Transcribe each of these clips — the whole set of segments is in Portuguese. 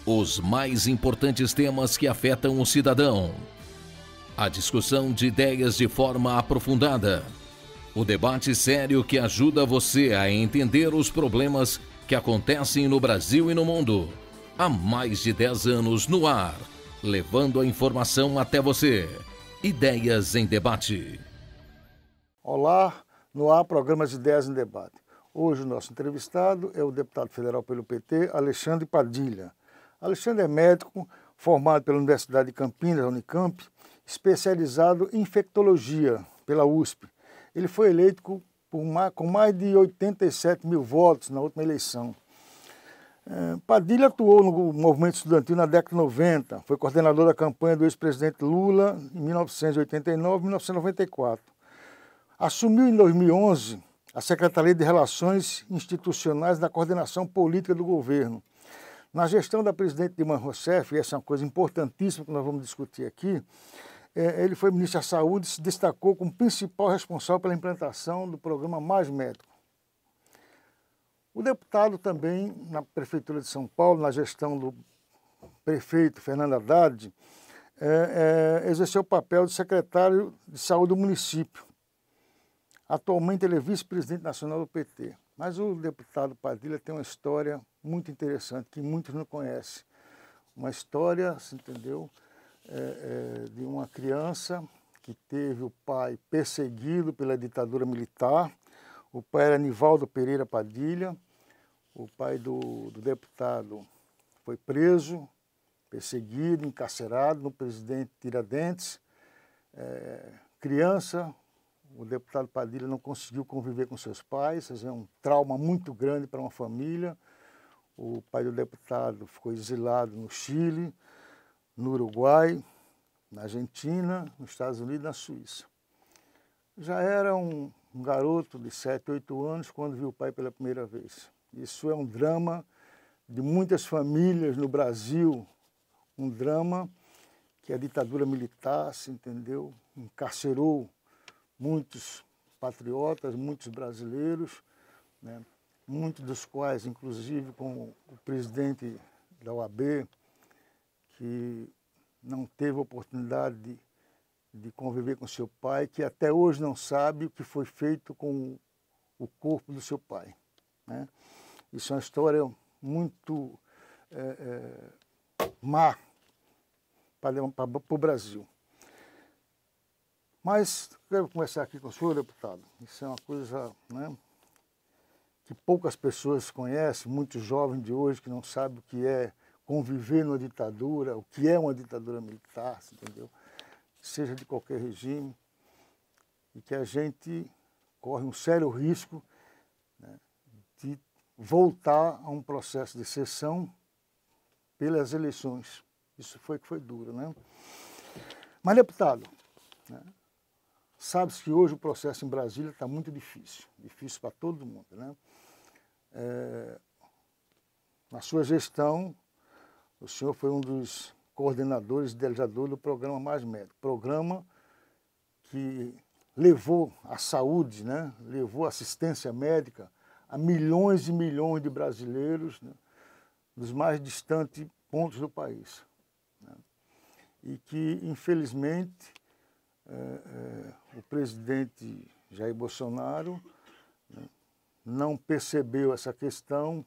Os mais importantes temas que afetam o cidadão. A discussão de ideias de forma aprofundada. O debate sério que ajuda você a entender os problemas que acontecem no Brasil e no mundo. Há mais de 10 anos no ar, levando a informação até você. Ideias em Debate. Olá, no ar, programa de Ideias em Debate. Hoje o nosso entrevistado é o deputado federal pelo PT, Alexandre Padilha. Alexandre é médico, formado pela Universidade de Campinas, Unicamp, especializado em infectologia pela USP. Ele foi eleito com mais de 87 mil votos na última eleição. Padilha atuou no movimento estudantil na década de 90, foi coordenador da campanha do ex-presidente Lula em 1989 e 1994. Assumiu em 2011 a Secretaria de Relações Institucionais da Coordenação Política do Governo. Na gestão da presidente Dilma Rousseff, e essa é uma coisa importantíssima que nós vamos discutir aqui, ele foi ministro da Saúde e se destacou como principal responsável pela implantação do programa Mais Médico. O deputado também, na Prefeitura de São Paulo, na gestão do prefeito Fernando Haddad, exerceu o papel de secretário de Saúde do município. Atualmente ele é vice-presidente nacional do PT. Mas o deputado Padilha tem uma história muito interessante, que muitos não conhecem. Uma história, você entendeu, de uma criança que teve o pai perseguido pela ditadura militar. O pai era Nivaldo Pereira Padilha. O pai do deputado foi preso, perseguido, encarcerado no Presidente Tiradentes. Criança, o deputado Padilha não conseguiu conviver com seus pais, isso é um trauma muito grande para uma família. O pai do deputado ficou exilado no Chile, no Uruguai, na Argentina, nos Estados Unidos e na Suíça. Já era um garoto de 7, 8 anos quando viu o pai pela primeira vez. Isso é um drama de muitas famílias no Brasil, um drama que a ditadura militar, se entendeu, encarcerou muitos patriotas, muitos brasileiros, né? Muitos dos quais, inclusive, com o presidente da OAB, que não teve oportunidade de conviver com seu pai, que até hoje não sabe o que foi feito com o corpo do seu pai, né? Isso é uma história muito má para o Brasil. Mas quero começar aqui com o senhor, deputado. Isso é uma coisa, né, que poucas pessoas conhecem, muitos jovens de hoje que não sabem o que é conviver numa ditadura, o que é uma ditadura militar, entendeu? Seja de qualquer regime, e que a gente corre um sério risco, né, de voltar a um processo de secessão pelas eleições. Isso foi que foi duro, né? Mas, deputado, né, sabe-se que hoje o processo em Brasília está muito difícil para todo mundo, né? Na sua gestão, o senhor foi um dos coordenadores e idealizadores do programa Mais Médico, programa que levou a saúde, né? Levou a assistência médica a milhões e milhões de brasileiros, né, dos mais distantes pontos do país, né? E que, infelizmente, o presidente Jair Bolsonaro, né, não percebeu essa questão,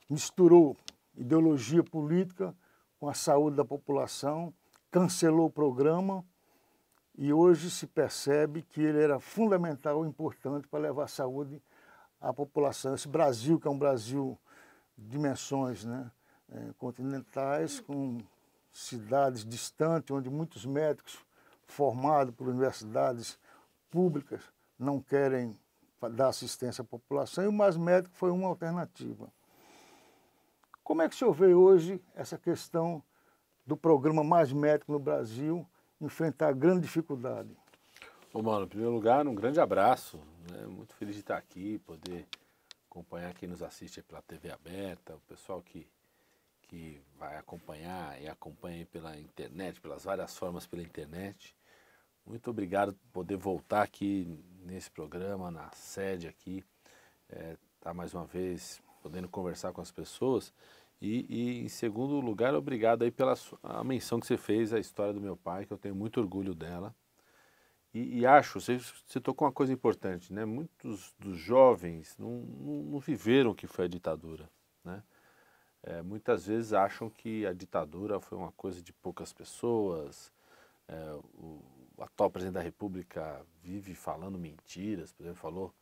misturou ideologia política com a saúde da população, cancelou o programa e hoje se percebe que ele era fundamental e importante para levar a saúde à população. Esse Brasil, que é um Brasil de dimensões, né, continentais, com cidades distantes, onde muitos médicos formados por universidades públicas não querem dar assistência à população, e o Mais Médico foi uma alternativa. Como é que o senhor vê hoje essa questão do programa Mais Médico no Brasil enfrentar grande dificuldade? Bom, mano, em primeiro lugar, um grande abraço, né? Muito feliz de estar aqui, poder acompanhar quem nos assiste pela TV aberta, o pessoal que vai acompanhar e acompanha pela internet, pelas várias formas pela internet. Muito obrigado por poder voltar aqui nesse programa, na sede aqui, tá mais uma vez podendo conversar com as pessoas. E em segundo lugar, obrigado aí pela a menção que você fez à história do meu pai, que eu tenho muito orgulho dela. E acho, você tocou uma coisa importante, né? Muitos dos jovens não viveram o que foi a ditadura, né? Muitas vezes acham que a ditadura foi uma coisa de poucas pessoas. O atual presidente da República vive falando mentiras, por exemplo, falou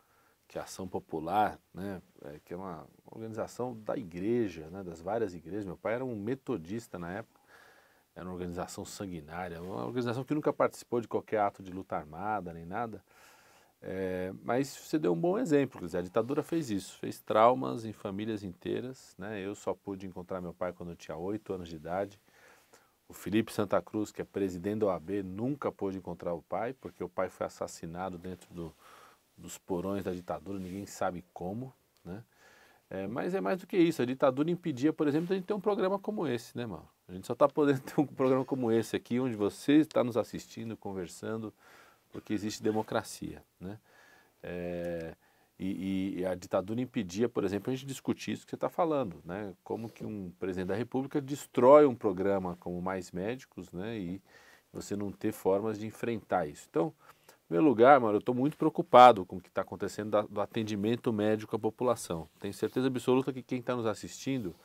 que a Ação Popular, né, que é uma organização da igreja, né, das várias igrejas. Meu pai era um metodista na época, era uma organização sanguinária, uma organização que nunca participou de qualquer ato de luta armada nem nada. Mas você deu um bom exemplo, quer dizer, a ditadura fez isso, fez traumas em famílias inteiras, né? Eu só pude encontrar meu pai quando eu tinha 8 anos de idade. O Felipe Santa Cruz, que é presidente da OAB, nunca pôde encontrar o pai, porque o pai foi assassinado dentro dos porões da ditadura, ninguém sabe como, né? Mas é mais do que isso, a ditadura impedia, por exemplo, de a gente ter um programa como esse, né, Mauro? A gente só está podendo ter um programa como esse aqui, onde você está nos assistindo, conversando, porque existe democracia, né? E a ditadura impedia, por exemplo, a gente discutir isso que você está falando, né? Como que um presidente da República destrói um programa como Mais Médicos, né? E você não ter formas de enfrentar isso. Então, em primeiro lugar, Mauro, eu estou muito preocupado com o que está acontecendo do atendimento médico à população. Tenho certeza absoluta que quem está nos assistindo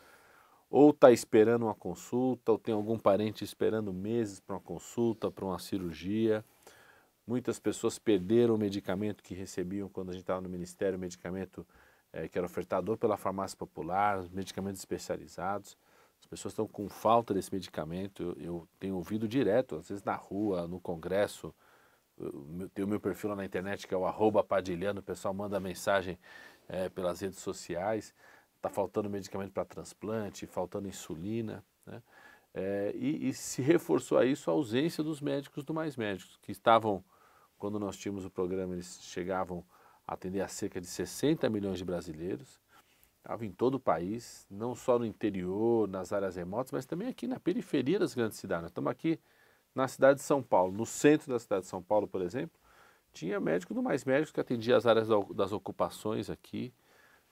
ou está esperando uma consulta, ou tem algum parente esperando meses para uma consulta, para uma cirurgia. Muitas pessoas perderam o medicamento que recebiam quando a gente estava no Ministério, o medicamento que era ofertado ou pela farmácia popular, medicamentos especializados. As pessoas estão com falta desse medicamento. Eu tenho ouvido direto, às vezes na rua, no congresso. Tem o meu perfil lá na internet, que é o @padilhano, o pessoal manda mensagem pelas redes sociais. Está faltando medicamento para transplante, faltando insulina, né? E se reforçou a isso a ausência dos médicos do Mais Médicos, que estavam, quando nós tínhamos o programa, eles chegavam a atender a cerca de 60 milhões de brasileiros, estavam em todo o país, não só no interior, nas áreas remotas, mas também aqui na periferia das grandes cidades. Nós estamos aqui na cidade de São Paulo, no centro da cidade de São Paulo, por exemplo, tinha médico do Mais Médicos que atendia as áreas das ocupações aqui,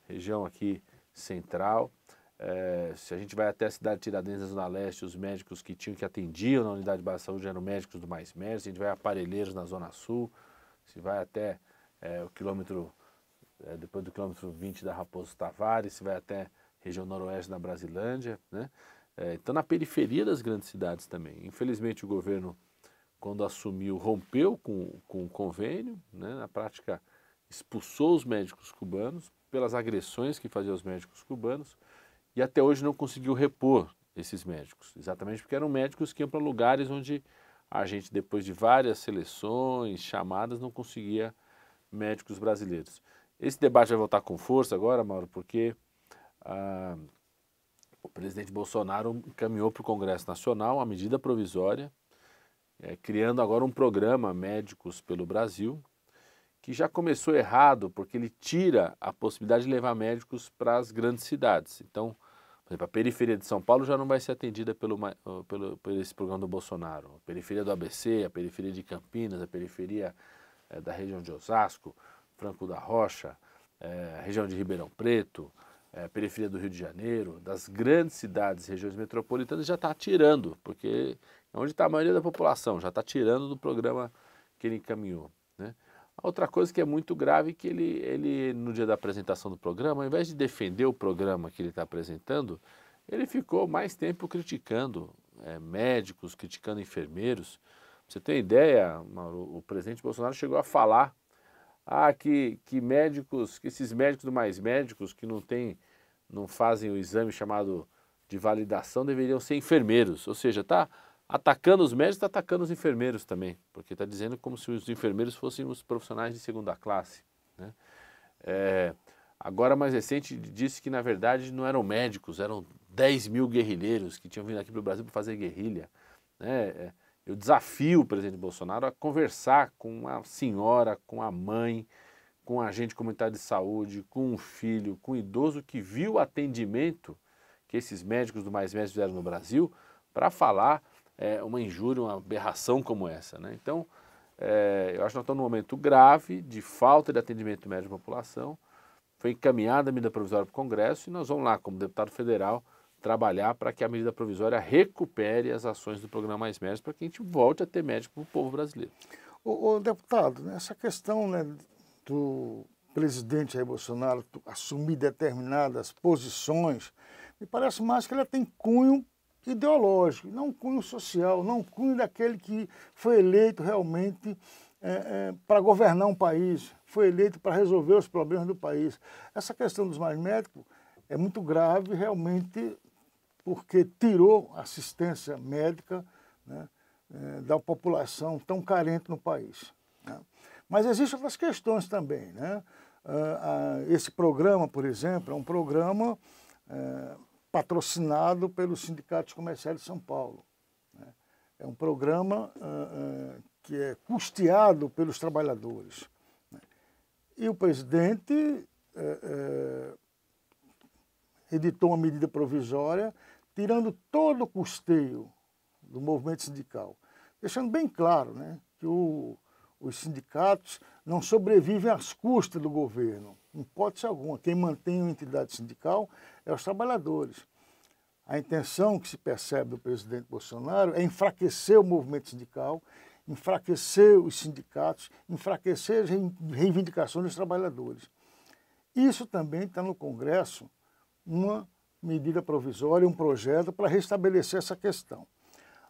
região aqui central. Se a gente vai até a cidade de Tiradentes, Zona Leste, os médicos que tinham que atendiam na unidade básica de saúde eram médicos do Mais Médicos. A gente vai a Aparelheiros, na Zona Sul, se vai até o quilômetro, depois do quilômetro 20 da Raposo Tavares, se vai até região noroeste da Brasilândia, né? Então na periferia das grandes cidades também. Infelizmente o governo, quando assumiu, rompeu com o convênio, né? Na prática expulsou os médicos cubanos pelas agressões que faziam os médicos cubanos, e até hoje não conseguiu repor esses médicos, exatamente porque eram médicos que iam para lugares onde a gente, depois de várias seleções, chamadas, não conseguia médicos brasileiros. Esse debate vai voltar com força agora, Mauro, porque o presidente Bolsonaro encaminhou para o Congresso Nacional uma medida provisória, criando agora um programa Médicos pelo Brasil, que já começou errado, porque ele tira a possibilidade de levar médicos para as grandes cidades. Então, por exemplo, a periferia de São Paulo já não vai ser atendida por esse programa do Bolsonaro. A periferia do ABC, a periferia de Campinas, a periferia da região de Osasco, Franco da Rocha, a região de Ribeirão Preto, a periferia do Rio de Janeiro, das grandes cidades, regiões metropolitanas, já está tirando, porque é onde está a maioria da população, já está tirando do programa que ele encaminhou, né? A outra coisa que é muito grave é que ele, no dia da apresentação do programa, ao invés de defender o programa que ele está apresentando, ele ficou mais tempo criticando médicos, criticando enfermeiros. Pra você ter ideia, Mauro, o presidente Bolsonaro chegou a falar que médicos, que esses médicos do Mais Médicos que não fazem o exame chamado de validação deveriam ser enfermeiros, ou seja, está atacando os médicos, está atacando os enfermeiros também, porque está dizendo como se os enfermeiros fossem os profissionais de segunda classe, né? Agora, mais recente, disse que na verdade não eram médicos, eram 10 mil guerrilheiros que tinham vindo aqui para o Brasil para fazer guerrilha, né? Eu desafio o presidente Bolsonaro a conversar com a senhora, com a mãe, com um agente comunitário de saúde, com um filho, com um idoso que viu o atendimento que esses médicos do Mais Médicos fizeram no Brasil, para falar uma injúria, uma aberração como essa, né? Então, eu acho que nós estamos num momento grave de falta de atendimento médico à população. Foi encaminhada a medida provisória para o Congresso e nós vamos lá, como deputado federal, trabalhar para que a medida provisória recupere as ações do Programa Mais Médicos, para que a gente volte a ter médico para o povo brasileiro. O deputado, né, essa questão, né, do presidente Jair Bolsonaro assumir determinadas posições, me parece mais que ela tem cunho ideológico, não cunho social, não cunho daquele que foi eleito realmente para governar um país, foi eleito para resolver os problemas do país. Essa questão dos mais médicos é muito grave realmente, porque tirou assistência médica, né, da população tão carente no país, né? Mas existem outras questões também, né? Esse programa, por exemplo, é um programa patrocinado pelos sindicatos comerciais de São Paulo, né? É um programa que é custeado pelos trabalhadores, né? E o presidente editou uma medida provisória tirando todo o custeio do movimento sindical, deixando bem claro, né, que os sindicatos não sobrevivem às custas do governo, em hipótese alguma. Quem mantém a entidade sindical é os trabalhadores. A intenção que se percebe do presidente Bolsonaro é enfraquecer o movimento sindical, enfraquecer os sindicatos, enfraquecer as reivindicações dos trabalhadores. Isso também está no Congresso, uma medida provisória, um projeto para restabelecer essa questão.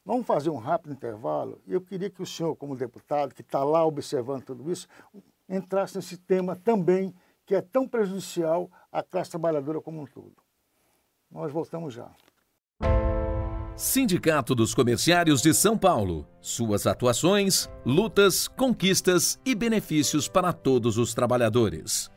Vamos fazer um rápido intervalo e eu queria que o senhor, como deputado, que está lá observando tudo isso, entrasse nesse tema também, que é tão prejudicial à classe trabalhadora como um todo. Nós voltamos já. Sindicato dos Comerciários de São Paulo. Suas atuações, lutas, conquistas e benefícios para todos os trabalhadores.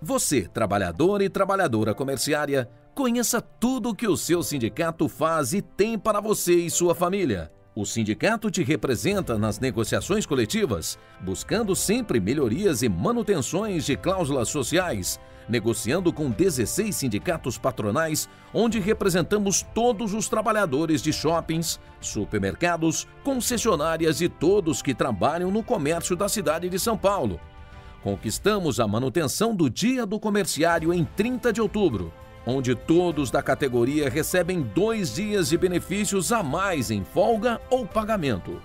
Você, trabalhador e trabalhadora comerciária, conheça tudo o que o seu sindicato faz e tem para você e sua família. O sindicato te representa nas negociações coletivas, buscando sempre melhorias e manutenções de cláusulas sociais, negociando com 16 sindicatos patronais, onde representamos todos os trabalhadores de shoppings, supermercados, concessionárias e todos que trabalham no comércio da cidade de São Paulo. Conquistamos a manutenção do Dia do Comerciário em 30 de outubro, onde todos da categoria recebem 2 dias de benefícios a mais em folga ou pagamento.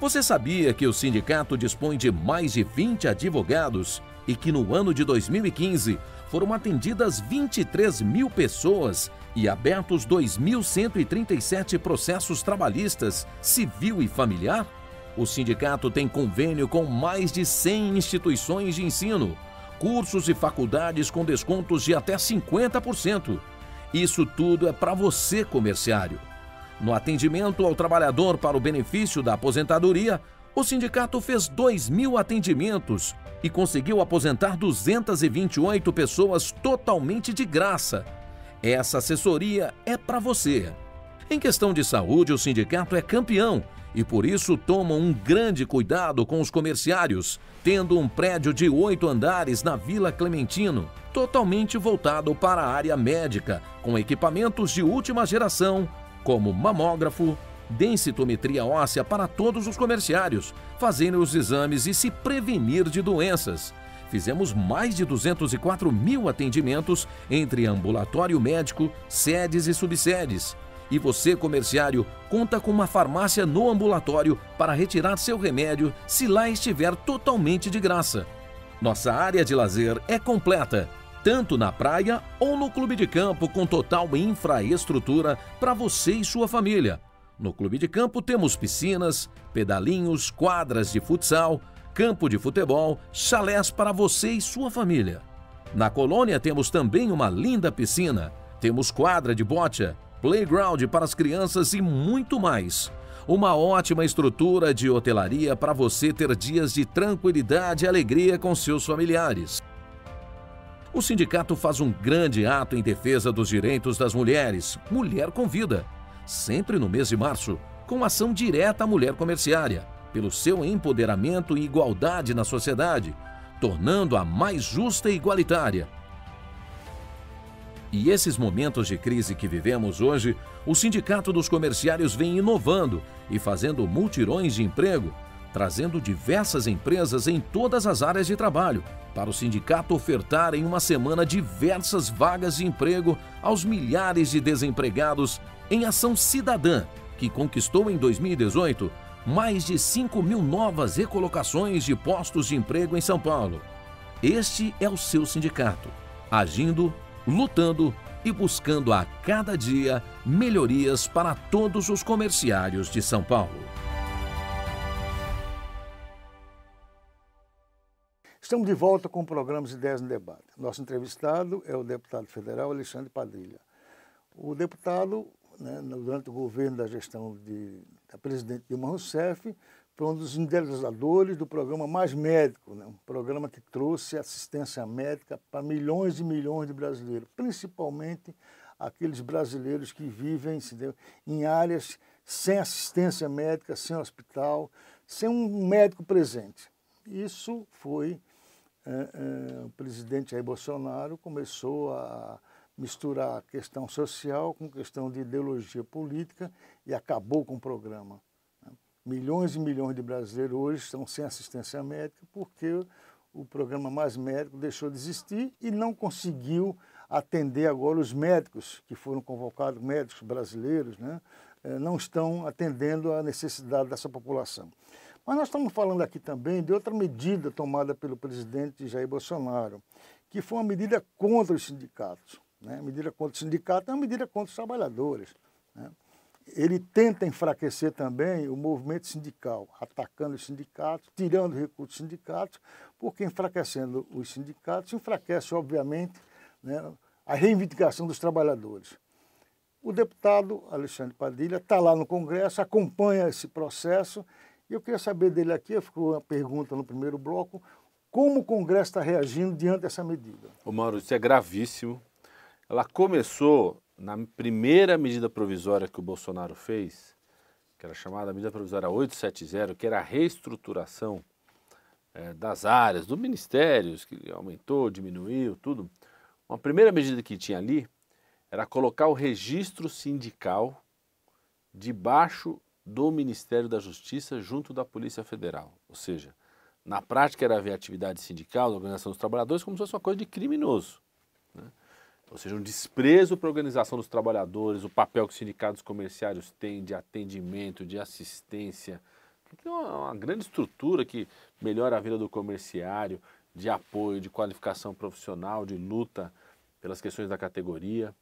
Você sabia que o sindicato dispõe de mais de 20 advogados e que no ano de 2015 foram atendidas 23 mil pessoas e abertos 2.137 processos trabalhistas, civil e familiar? O sindicato tem convênio com mais de 100 instituições de ensino, cursos e faculdades com descontos de até 50%. Isso tudo é para você, comerciário. No atendimento ao trabalhador para o benefício da aposentadoria, o sindicato fez 2.000 atendimentos e conseguiu aposentar 228 pessoas totalmente de graça. Essa assessoria é para você. Em questão de saúde, o sindicato é campeão e por isso toma um grande cuidado com os comerciários, tendo um prédio de 8 andares na Vila Clementino, totalmente voltado para a área médica, com equipamentos de última geração, como mamógrafo, densitometria óssea para todos os comerciários, fazerem os exames e se prevenir de doenças. Fizemos mais de 204 mil atendimentos entre ambulatório médico, sedes e subsedes. E você, comerciário, conta com uma farmácia no ambulatório para retirar seu remédio se lá estiver totalmente de graça. Nossa área de lazer é completa, tanto na praia ou no clube de campo com total infraestrutura para você e sua família. No clube de campo temos piscinas, pedalinhos, quadras de futsal, campo de futebol, chalés para você e sua família. Na colônia temos também uma linda piscina, temos quadra de bocha, playground para as crianças e muito mais. Uma ótima estrutura de hotelaria para você ter dias de tranquilidade e alegria com seus familiares. O sindicato faz um grande ato em defesa dos direitos das mulheres, Mulher com Vida, sempre no mês de março, com ação direta à mulher comerciária, pelo seu empoderamento e igualdade na sociedade, tornando-a mais justa e igualitária. E esses momentos de crise que vivemos hoje, o Sindicato dos Comerciários vem inovando e fazendo multirões de emprego, trazendo diversas empresas em todas as áreas de trabalho, para o sindicato ofertar em uma semana diversas vagas de emprego aos milhares de desempregados em ação cidadã, que conquistou em 2018 mais de 5.000 novas recolocações de postos de emprego em São Paulo. Este é o seu sindicato, agindo, lutando e buscando a cada dia melhorias para todos os comerciários de São Paulo. Estamos de volta com o programa Ideias em Debate. Nosso entrevistado é o deputado federal Alexandre Padilha. O deputado, durante o governo da gestão da presidente Dilma Rousseff, foi um dos idealizadores do programa Mais Médico, um programa que trouxe assistência médica para milhões e milhões de brasileiros, principalmente aqueles brasileiros que vivem em áreas sem assistência médica, sem hospital, sem um médico presente. Isso foi... o presidente Jair Bolsonaro começou a misturar a questão social com questão de ideologia política e acabou com o programa. Milhões e milhões de brasileiros hoje estão sem assistência médica porque o programa Mais Médico deixou de existir e não conseguiu atender agora os médicos que foram convocados, médicos brasileiros, não estão atendendo a necessidade dessa população. Mas nós estamos falando aqui também de outra medida tomada pelo presidente Jair Bolsonaro, que foi uma medida contra os sindicatos. A medida contra os sindicatos é uma medida contra os trabalhadores. Ele tenta enfraquecer também o movimento sindical, atacando os sindicatos, tirando recursos dos sindicatos, porque enfraquecendo os sindicatos, enfraquece, obviamente, a reivindicação dos trabalhadores. O deputado Alexandre Padilha está lá no Congresso, acompanha esse processo. E eu queria saber dele aqui, ficou uma pergunta no primeiro bloco, como o Congresso está reagindo diante dessa medida? Ô Mauro, isso é gravíssimo. Ela começou na primeira medida provisória que o Bolsonaro fez, que era chamada medida provisória 870, que era a reestruturação das áreas, dos ministérios, que aumentou, diminuiu, tudo. Uma primeira medida que tinha ali era colocar o registro sindical debaixo do Ministério da Justiça junto da Polícia Federal. Ou seja, na prática era ver a atividade sindical, da organização dos trabalhadores, como se fosse uma coisa de criminoso. Ou seja, um desprezo para a organização dos trabalhadores, o papel que os sindicatos comerciários têm de atendimento, de assistência, que é uma grande estrutura que melhora a vida do comerciário, de apoio, de qualificação profissional, de luta pelas questões da categoria.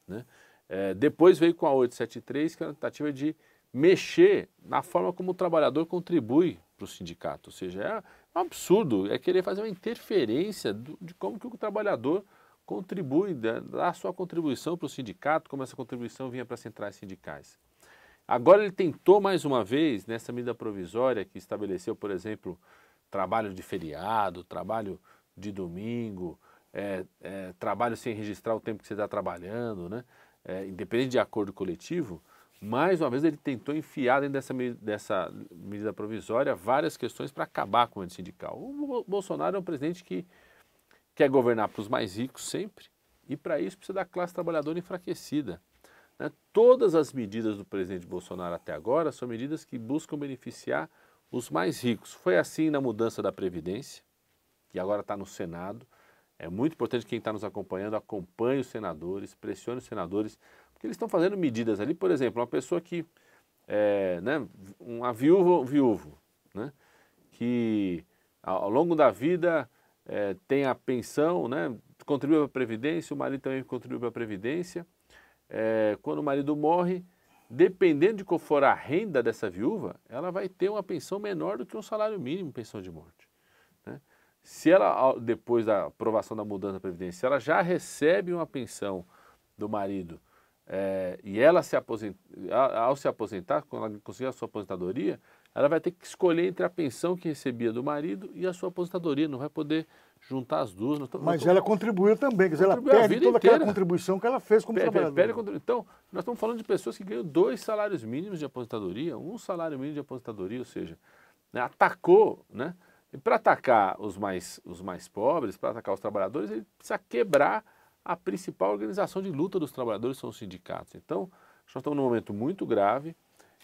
Depois veio com a 873, que é uma tentativa de mexer na forma como o trabalhador contribui para o sindicato. Ou seja, é um absurdo, é querer fazer uma interferência de como que o trabalhador contribui, dá a sua contribuição para o sindicato, como essa contribuição vinha para as centrais sindicais. Agora ele tentou mais uma vez, nessa medida provisória que estabeleceu, por exemplo, trabalho de feriado, trabalho de domingo, trabalho sem registrar o tempo que você está trabalhando, independente de acordo coletivo. Mais uma vez ele tentou enfiar dentro dessa medida provisória várias questões para acabar com o movimento sindical. O Bolsonaro é um presidente que quer governar para os mais ricos sempre e para isso precisa da classe trabalhadora enfraquecida. Todas as medidas do presidente Bolsonaro até agora são medidas que buscam beneficiar os mais ricos. Foi assim na mudança da Previdência, que agora está no Senado. É muito importante que quem está nos acompanhando acompanhe os senadores, pressione os senadores, porque eles estão fazendo medidas ali, por exemplo, uma pessoa que, uma viúvo, que ao longo da vida tem a pensão, contribui para a Previdência, o marido também contribui para a Previdência. Quando o marido morre, dependendo de qual for a renda dessa viúva, ela vai ter uma pensão menor do que um salário mínimo, pensão de morte. Se ela, depois da aprovação da mudança da Previdência, ela já recebe uma pensão do marido e ela ao se aposentar, quando ela conseguir a sua aposentadoria, ela vai ter que escolher entre a pensão que recebia do marido e a sua aposentadoria, não vai poder juntar as duas. Mas ela contribuiu também, quer dizer, ela perde toda aquela contribuição que ela fez como trabalhadora. Então, nós estamos falando de pessoas que ganham 2 salários mínimos de aposentadoria, 1 salário mínimo de aposentadoria, ou seja, atacou, e para atacar os mais pobres, para atacar os trabalhadores, ele precisa quebrar a principal organização de luta dos trabalhadores, são os sindicatos. Então, nós estamos num momento muito grave.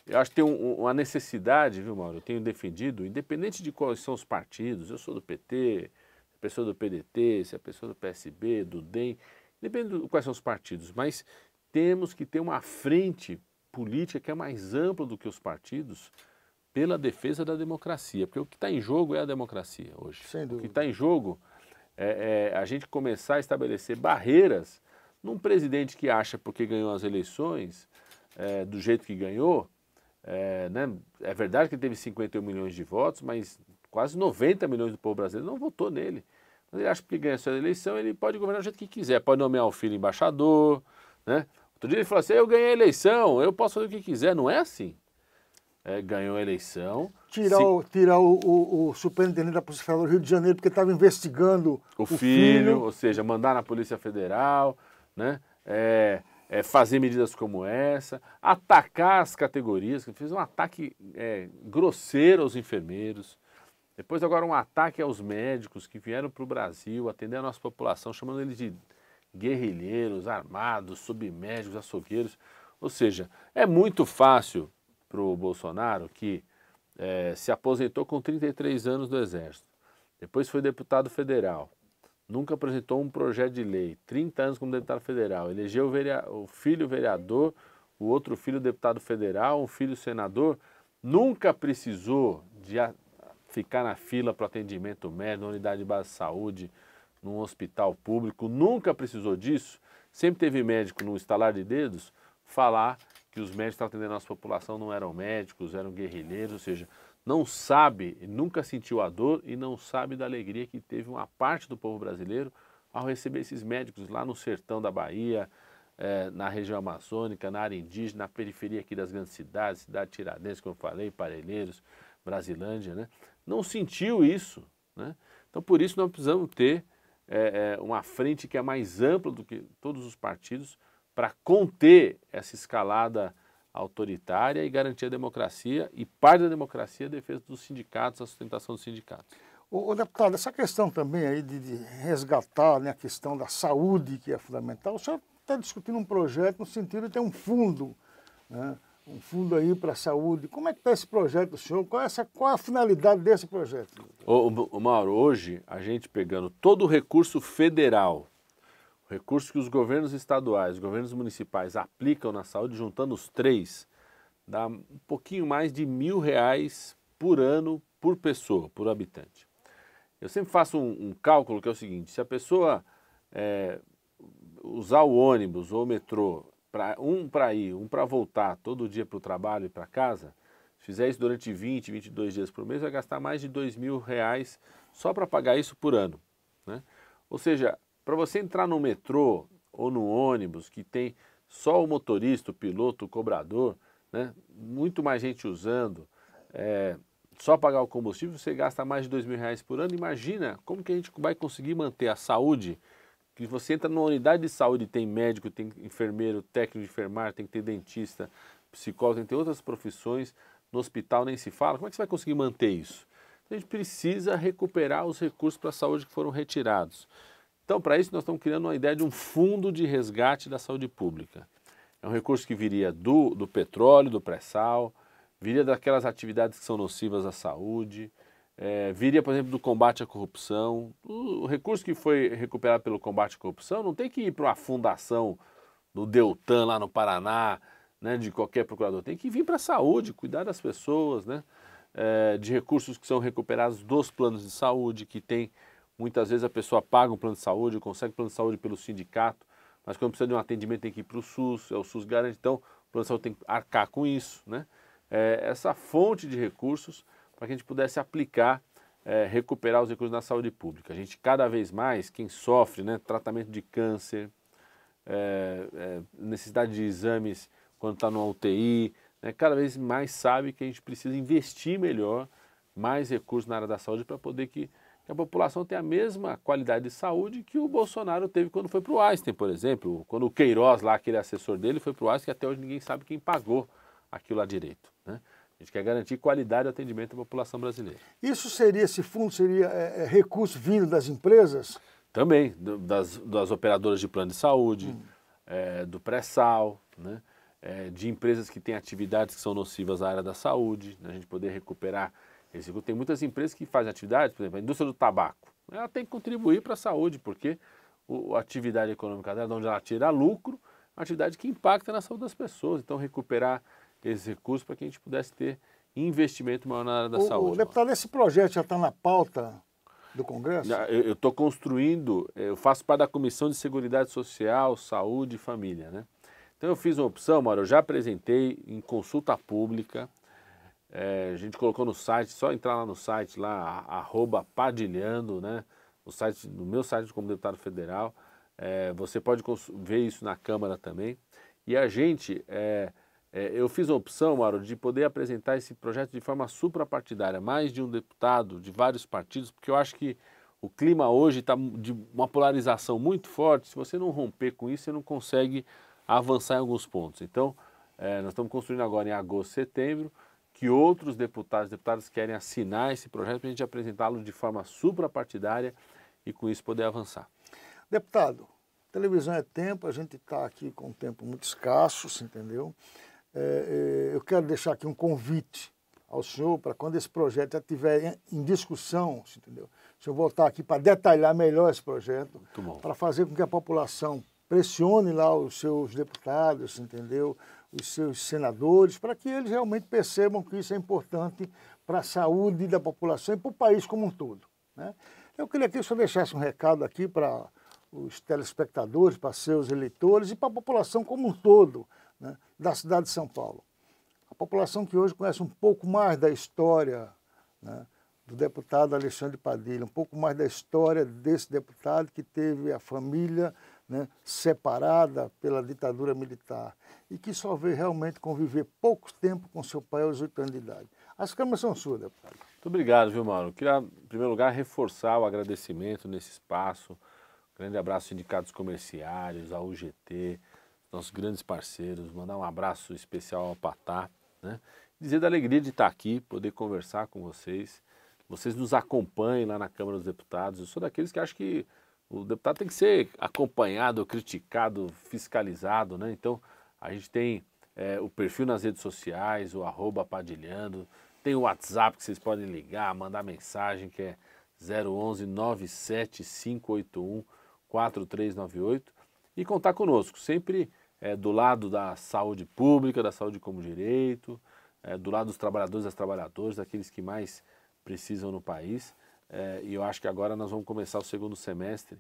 eu acho que tem uma necessidade, viu, Mauro? Eu tenho defendido, independente de quais são os partidos, eu sou do PT, a pessoa do PDT, se a pessoa do PSB, do DEM, independente de quais são os partidos, mas temos que ter uma frente política que é mais ampla do que os partidos pela defesa da democracia, porque o que está em jogo é a democracia hoje. Sem dúvida. O que está em jogo é a gente começar a estabelecer barreiras num presidente que acha porque ganhou as eleições do jeito que ganhou, né? É verdade que ele teve 51 milhões de votos, mas quase 90 milhões do povo brasileiro não votou nele. Mas ele acha que ganha a sua eleição, ele pode governar do jeito que quiser, pode nomear o filho embaixador, né? Outro dia ele falou assim, eu ganhei a eleição, eu posso fazer o que quiser. Não é assim. Ganhou a eleição... Tirar o superintendente da Polícia Federal do Rio de Janeiro porque estava investigando o filho, ou seja, mandar na Polícia Federal, né? Fazer medidas como essa, atacar as categorias, fez um ataque grosseiro aos enfermeiros, depois agora um ataque aos médicos que vieram para o Brasil atender a nossa população, chamando eles de guerrilheiros, armados, submédicos, açougueiros. Ou seja, é muito fácil para o Bolsonaro, que se aposentou com 33 anos do Exército, depois foi deputado federal, nunca apresentou um projeto de lei, 30 anos como deputado federal, elegeu o filho vereador, o outro filho deputado federal, um filho senador, nunca precisou de ficar na fila para atendimento médico, na unidade de base de saúde, num hospital público, nunca precisou disso, sempre teve médico no estalar de dedos falar que os médicos que estavam atendendo a nossa população não eram médicos, eram guerrilheiros, ou seja, não sabe, nunca sentiu a dor e não sabe da alegria que teve uma parte do povo brasileiro ao receber esses médicos lá no sertão da Bahia, na região amazônica, na área indígena, na periferia aqui das grandes cidades, cidade de Tiradentes, como eu falei, Parelheiros, Brasilândia, né? Não sentiu isso, né? Então, por isso, nós precisamos ter uma frente que é mais ampla do que todos os partidos para conter essa escalada autoritária e garantir a democracia, e parte da democracia é a defesa dos sindicatos, a sustentação dos sindicatos. Ô, deputado, essa questão também aí de resgatar, né, a questão da saúde, que é fundamental, o senhor está discutindo um projeto no sentido de ter um fundo, né, um fundo aí para a saúde. Como é que está esse projeto do senhor? Qual é a finalidade desse projeto? Ô, Mauro, hoje a gente pegando todo o recurso federal, o recurso que os governos estaduais, os governos municipais aplicam na saúde, juntando os três, dá um pouquinho mais de R$1.000 por ano, por pessoa, por habitante. Eu sempre faço um cálculo que é o seguinte, se a pessoa usar o ônibus ou o metrô, um para ir, um para voltar, todo dia para o trabalho e para casa, se fizer isso durante 20, 22 dias por mês, vai gastar mais de R$2.000 só para pagar isso por ano, né? Ou seja, para você entrar no metrô ou no ônibus que tem só o motorista, o piloto, o cobrador, né, muito mais gente usando, só pagar o combustível, você gasta mais de R$2.000 por ano. Imagina como que a gente vai conseguir manter a saúde, que você entra numa unidade de saúde, tem médico, tem enfermeiro, técnico de enfermagem, tem que ter dentista, psicólogo, tem que ter outras profissões, no hospital nem se fala. Como é que você vai conseguir manter isso? Então, a gente precisa recuperar os recursos para a saúde que foram retirados. Então, para isso, nós estamos criando uma ideia de um fundo de resgate da saúde pública. É um recurso que viria do petróleo, do pré-sal, viria daquelas atividades que são nocivas à saúde, viria, por exemplo, do combate à corrupção. O recurso que foi recuperado pelo combate à corrupção não tem que ir para uma fundação do Deltan, lá no Paraná, né, de qualquer procurador. Tem que vir para a saúde, cuidar das pessoas, né, de recursos que são recuperados dos planos de saúde, que tem... Muitas vezes a pessoa paga um plano de saúde, consegue plano de saúde pelo sindicato, mas quando precisa de um atendimento tem que ir para o SUS, o SUS garante, então o plano de saúde tem que arcar com isso, né? Essa fonte de recursos para que a gente pudesse aplicar, recuperar os recursos na saúde pública. A gente cada vez mais, quem sofre, né, tratamento de câncer, necessidade de exames quando está no UTI, né, cada vez mais sabe que a gente precisa investir melhor, mais recursos na área da saúde para poder que a população tenha a mesma qualidade de saúde que o Bolsonaro teve quando foi para o Einstein, por exemplo, quando o Queiroz, lá, aquele assessor dele, foi para o Einstein, que até hoje ninguém sabe quem pagou aquilo lá direito, né? A gente quer garantir qualidade de atendimento à população brasileira. Esse fundo seria recurso vindo das empresas? Também, das operadoras de plano de saúde, do pré-sal, né? de empresas que têm atividades que são nocivas à área da saúde, né? A gente poder recuperar esse recurso. Tem muitas empresas que fazem atividades, por exemplo, a indústria do tabaco, ela tem que contribuir para a saúde, porque a atividade econômica dela, de onde ela tira lucro, é uma atividade que impacta na saúde das pessoas. Então, recuperar esses recursos para que a gente pudesse ter investimento maior na área da saúde. Deputado, esse projeto já está na pauta do Congresso? Eu estou construindo, eu faço parte da Comissão de Seguridade Social, Saúde e Família, né? Então eu fiz uma opção, Mauro, eu já apresentei em consulta pública, a gente colocou no site, só entrar lá no site, lá, @padilhando, né? No meu site como deputado federal, você pode ver isso na Câmara também. E a gente, eu fiz a opção, Mauro, de poder apresentar esse projeto de forma suprapartidária, mais de um deputado de vários partidos, porque eu acho que o clima hoje está de uma polarização muito forte. Se você não romper com isso, você não consegue avançar em alguns pontos. Então, nós estamos construindo agora em agosto, setembro, que outros deputadas querem assinar esse projeto para a gente apresentá-lo de forma suprapartidária e com isso poder avançar. Deputado, televisão é tempo, a gente está aqui com um tempo muito escasso, você entendeu? Eu quero deixar aqui um convite ao senhor para quando esse projeto já estiver em discussão, você entendeu? O senhor voltar aqui para detalhar melhor esse projeto, para fazer com que a população pressione lá os seus deputados, entendeu? Os seus senadores, para que eles realmente percebam que isso é importante para a saúde da população e para o país como um todo, né? Eu queria que o senhor deixasse um recado aqui para os telespectadores, para seus eleitores e para a população como um todo, né, da cidade de São Paulo. A população que hoje conhece um pouco mais da história, né, do deputado Alexandre Padilha, um pouco mais da história desse deputado que teve a família, né, separada pela ditadura militar e que só veio realmente conviver pouco tempo com seu pai aos 8 anos de idade. As câmeras são suas, deputado. Muito obrigado, viu, Mauro? Queria, em primeiro lugar, reforçar o agradecimento nesse espaço. Grande abraço aos sindicatos comerciários, à UGT, nossos grandes parceiros. Mandar um abraço especial ao Patá, né? Dizer da alegria de estar aqui, poder conversar com vocês. Vocês nos acompanhem lá na Câmara dos Deputados. Eu sou daqueles que acham que o deputado tem que ser acompanhado, criticado, fiscalizado, né? Então, a gente tem o perfil nas redes sociais, o @padilhando. Tem o WhatsApp que vocês podem ligar, mandar mensagem, que é 011 97581 4398 e contar conosco, sempre do lado da saúde pública, da saúde como direito, do lado dos trabalhadores e das trabalhadoras, daqueles que mais precisam no país. E eu acho que agora nós vamos começar o segundo semestre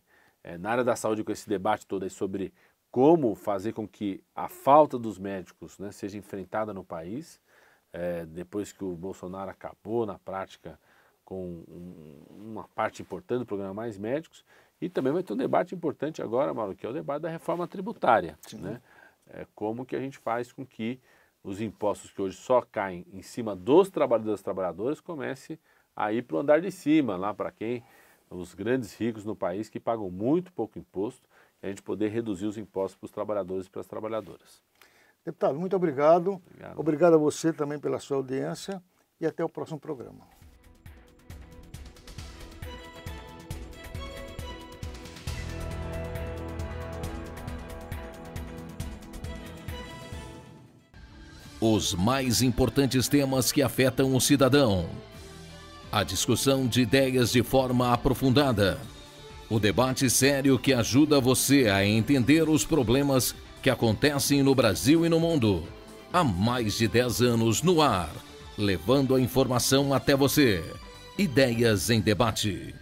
na área da saúde com esse debate todo aí sobre como fazer com que a falta dos médicos, né, seja enfrentada no país, depois que o Bolsonaro acabou na prática com uma parte importante do programa Mais Médicos. E também vai ter um debate importante agora, Mauro, que é o debate da reforma tributária, né? Como que a gente faz com que os impostos que hoje só caem em cima dos trabalhadores e das trabalhadoras comece a ir para o andar de cima, lá para quem? Os grandes ricos no país que pagam muito pouco imposto, e a gente poder reduzir os impostos para os trabalhadores e para as trabalhadoras. Deputado, muito obrigado. Obrigado a você também pela sua audiência e até o próximo programa. Os mais importantes temas que afetam o cidadão. A discussão de ideias de forma aprofundada. O debate sério que ajuda você a entender os problemas que acontecem no Brasil e no mundo. Há mais de 10 anos no ar, levando a informação até você. Ideias em Debate.